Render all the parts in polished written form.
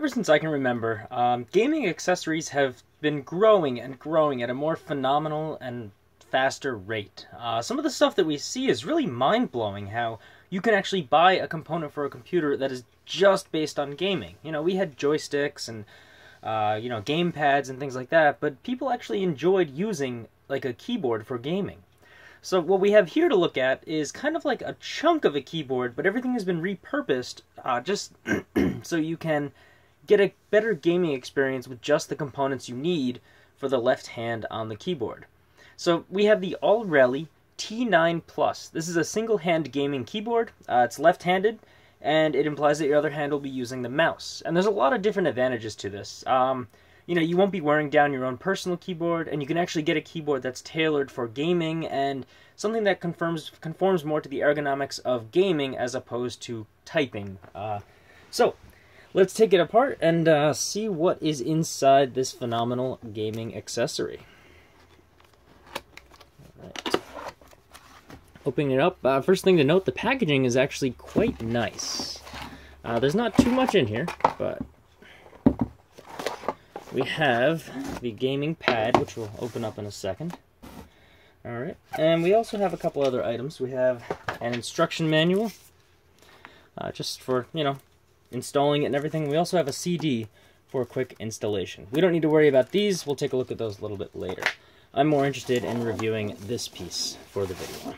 Ever since I can remember, gaming accessories have been growing and growing at a more phenomenal and faster rate. Some of the stuff that we see is really mind-blowing, how you can actually buy a component for a computer that is just based on gaming. You know, we had joysticks and, game pads and things like that, but people actually enjoyed using, like, a keyboard for gaming. So what we have here to look at is kind of like a chunk of a keyboard, but everything has been repurposed just so you can get a better gaming experience with just the components you need for the left hand on the keyboard. So we have the AllReli T9 Plus. This is a single-hand gaming keyboard. It's left-handed, and it implies that your other hand will be using the mouse. And there's a lot of different advantages to this. You won't be wearing down your own personal keyboard, and you can actually get a keyboard that's tailored for gaming and something that conforms more to the ergonomics of gaming as opposed to typing. So let's take it apart and see what is inside this phenomenal gaming accessory. All right. Opening it up, first thing to note, the packaging is actually quite nice. There's not too much in here, but we have the gaming pad, which we'll open up in a second. Alright, and we also have a couple other items. We have an instruction manual, just for, installing it and everything. We also have a CD for a quick installation. We don't need to worry about these. We'll take a look at those a little bit later. I'm more interested in reviewing this piece for the video.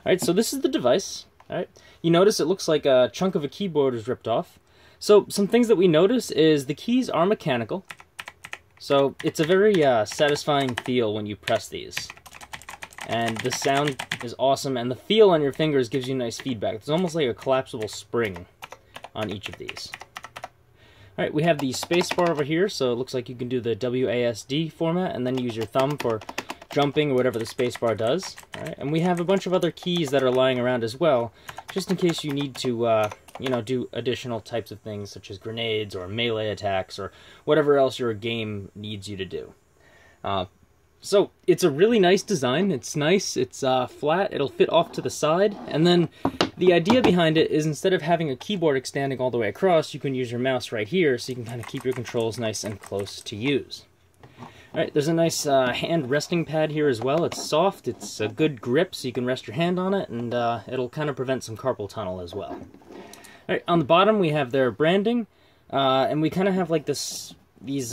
Alright, so this is the device. Alright, you notice it looks like a chunk of a keyboard is ripped off. So some things that we notice is the keys are mechanical. So it's a very satisfying feel when you press these. And the sound is awesome, and the feel on your fingers gives you nice feedback. It's almost like a collapsible spring on each of these. Alright, we have the spacebar over here, so it looks like you can do the WASD format and then use your thumb for jumping or whatever the spacebar does. Alright, and we have a bunch of other keys that are lying around as well, just in case you need to do additional types of things such as grenades or melee attacks or whatever else your game needs you to do. So it's a really nice design. It's nice, it's flat, it'll fit off to the side, and then the idea behind it is instead of having a keyboard extending all the way across, you can use your mouse right here so you can kind of keep your controls nice and close to use. Alright, there's a nice hand resting pad here as well. It's soft, it's a good grip so you can rest your hand on it, and it'll kind of prevent some carpal tunnel as well. Alright, on the bottom we have their branding, and we kind of have like these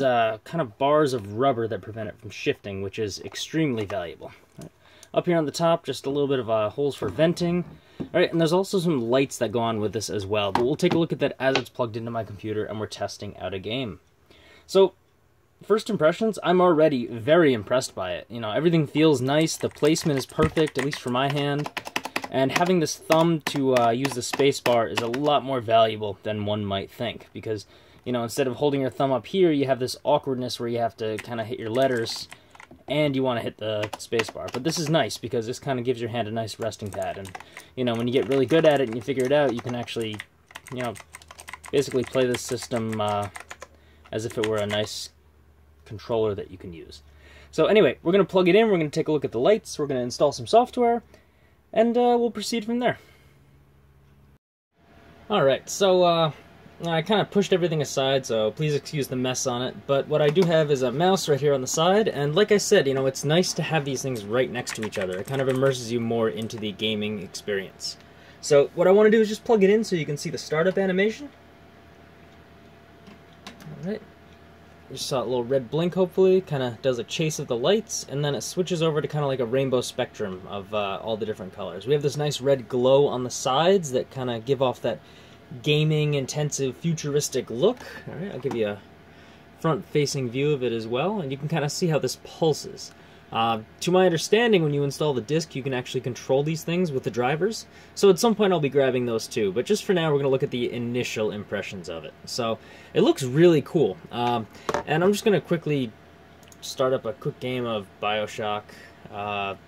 kind of bars of rubber that prevent it from shifting, which is extremely valuable. Right. Up here on the top, just a little bit of holes for venting. Alright, and there's also some lights that go on with this as well, but we'll take a look at that as it's plugged into my computer and we're testing out a game. So, first impressions, I'm already very impressed by it. Everything feels nice, the placement is perfect, at least for my hand. And having this thumb to use the spacebar is a lot more valuable than one might think, because, instead of holding your thumb up here, you have this awkwardness where you have to kind of hit your letters, and you want to hit the spacebar. But this is nice, because this kind of gives your hand a nice resting pad, and, when you get really good at it and you figure it out, you can actually, basically play this system as if it were a nice controller that you can use. So anyway, we're going to plug it in, we're going to take a look at the lights, we're going to install some software, and we'll proceed from there. Alright, so I kind of pushed everything aside, so please excuse the mess on it, but what I do have is a mouse right here on the side, and like I said, it's nice to have these things right next to each other. It kind of immerses you more into the gaming experience. So what I want to do is just plug it in so you can see the startup animation. Alright. You saw a little red blink, hopefully, kind of does a chase of the lights, and then it switches over to kind of like a rainbow spectrum of all the different colors. We have this nice red glow on the sides that kind of give off that gaming, intensive, futuristic look. Alright, I'll give you a front-facing view of it as well, and you can kind of see how this pulses. To my understanding, when you install the disc, you can actually control these things with the drivers, so at some point I'll be grabbing those too, but just for now we're going to look at the initial impressions of it. So, it looks really cool, and I'm just going to quickly start up a quick game of BioShock.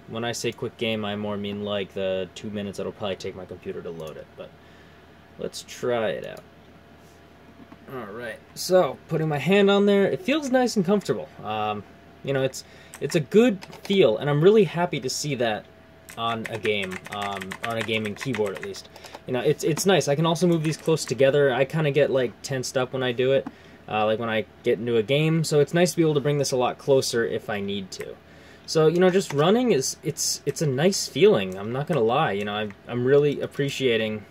When I say quick game, I more mean like the 2 minutes it'll probably take my computer to load it, but let's try it out. Alright, so, putting my hand on there, it feels nice and comfortable. It's a good feel, and I'm really happy to see that on a game, on a gaming keyboard at least. You know, it's nice. I can also move these close together. I kind of get like tensed up when I do it, like when I get into a game. So it's nice to be able to bring this a lot closer if I need to. So, you know, just running it's a nice feeling. I'm not gonna lie. You know, I'm really appreciating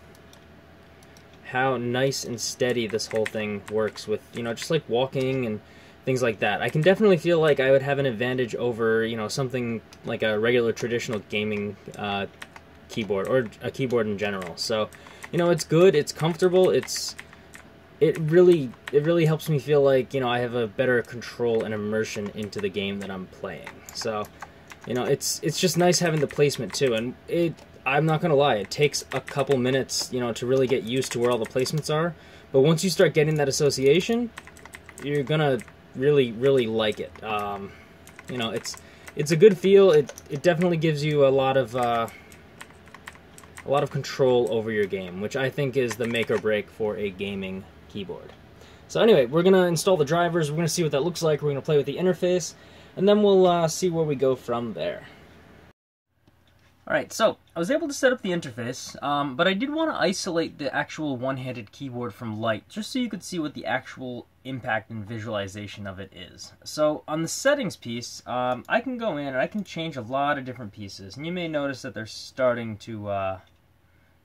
how nice and steady this whole thing works with, you know, just like walking and things like that. I can definitely feel like I would have an advantage over, you know, something like a regular traditional gaming keyboard, or a keyboard in general. So, you know, it's good, it's comfortable, it really helps me feel like, you know, I have a better control and immersion into the game that I'm playing. So, you know, it's just nice having the placement too, and I'm not gonna lie, it takes a couple minutes, you know, to really get used to where all the placements are. But once you start getting that association, you're gonna really like it. You know, it's a good feel. It definitely gives you a lot of control over your game, which I think is the make or break for a gaming keyboard. So anyway, we're gonna install the drivers. We're gonna see what that looks like. We're gonna play with the interface, and then we'll see where we go from there. Alright, so I was able to set up the interface, but I did want to isolate the actual one-handed keyboard from light, just so you could see what the actual impact and visualization of it is. So on the settings piece, I can go in and I can change a lot of different pieces, and you may notice that they're starting to,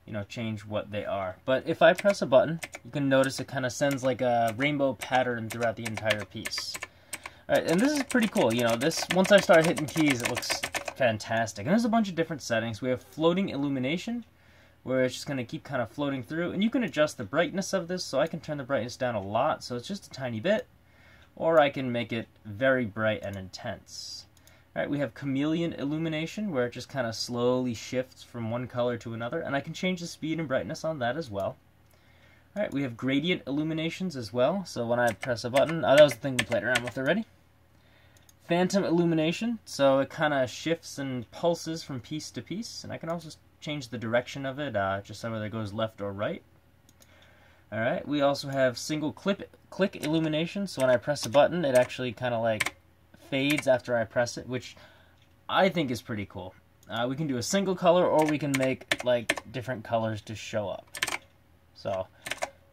you know, change what they are. But if I press a button, you can notice it kind of sends like a rainbow pattern throughout the entire piece. Alright, and this is pretty cool. You know, this, once I start hitting keys, it looks fantastic. And there's a bunch of different settings. We have floating illumination, where it's just going to keep kind of floating through, and you can adjust the brightness of this. So I can turn the brightness down a lot, so it's just a tiny bit, or I can make it very bright and intense. Alright, we have Chameleon Illumination, where it just kind of slowly shifts from one color to another, and I can change the speed and brightness on that as well. Alright, we have Gradient Illuminations as well, so when I press a button, that was the thing we played around with already. Phantom Illumination, so it kind of shifts and pulses from piece to piece, and I can also change the direction of it, just so whether it goes left or right. Alright, we also have Single Click Illumination, so when I press a button, it actually kind of like fades after I press it, which I think is pretty cool. We can do a single color, or we can make like different colors to show up. So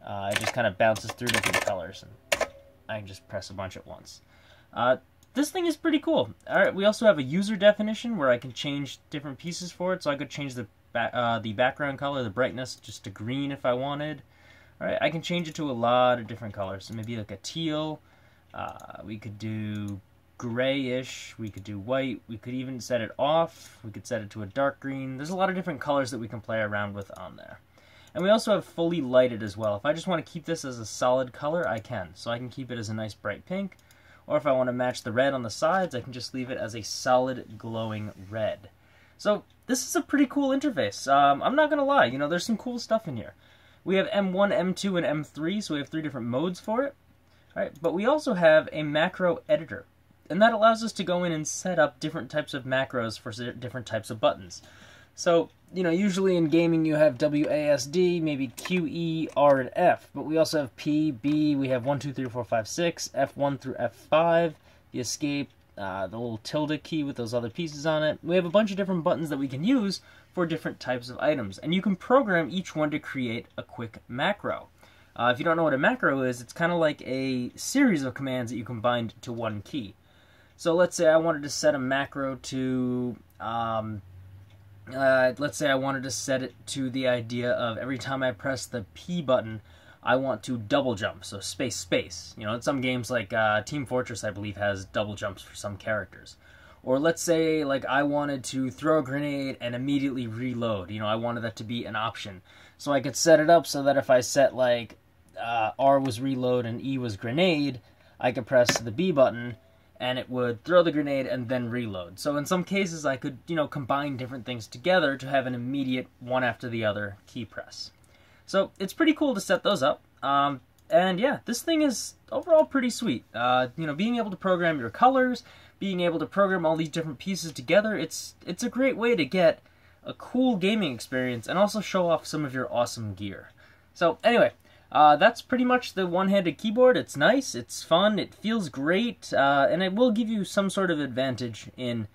it just kind of bounces through different colors, and I can just press a bunch at once. This thing is pretty cool. Alright, we also have a user definition where I can change different pieces for it, so I could change the background color, the brightness, just to green if I wanted. Alright, I can change it to a lot of different colors, so maybe like a teal, we could do grayish, we could do white, we could even set it off, we could set it to a dark green. There's a lot of different colors that we can play around with on there. And we also have fully lighted as well. If I just want to keep this as a solid color, I can. So I can keep it as a nice bright pink, or if I want to match the red on the sides, I can just leave it as a solid glowing red. So this is a pretty cool interface. I'm not going to lie, you know, there's some cool stuff in here. We have M1, M2, and M3, so we have 3 different modes for it. All right, but we also have a macro editor, and that allows us to go in and set up different types of macros for different types of buttons. So, you know, usually in gaming you have WASD, maybe QE, R, and F, but we also have P, B, we have 1, 2, 3, 4, 5, 6, F1 through F5, the escape, the little tilde key with those other pieces on it. We have a bunch of different buttons that we can use for different types of items, and you can program each one to create a quick macro. If you don't know what a macro is, it's kind of like a series of commands that you combine to one key. So let's say I wanted to set a macro to, let's say I wanted to set it to the idea of every time I press the P button, I want to double jump, so space, space. You know, in some games like Team Fortress, I believe, has double jumps for some characters. Or let's say, like, I wanted to throw a grenade and immediately reload. You know, I wanted that to be an option. So I could set it up so that if I set, like, R was reload and E was grenade, I could press the B button and it would throw the grenade and then reload. So in some cases I could, you know, combine different things together to have an immediate one after the other key press. So it's pretty cool to set those up. And yeah, this thing is overall pretty sweet. You know, being able to program your colors, being able to program all these different pieces together, it's a great way to get a cool gaming experience and also show off some of your awesome gear. So anyway, that's pretty much the one-handed keyboard. It's nice, it's fun, it feels great, and it will give you some sort of advantage in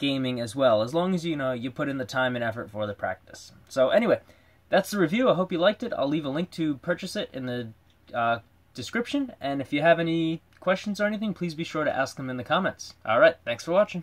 gaming as well, as long as you put in the time and effort for the practice. So anyway, that's the review. I hope you liked it. I'll leave a link to purchase it in the description, and if you have any questions or anything, please be sure to ask them in the comments. Alright, thanks for watching.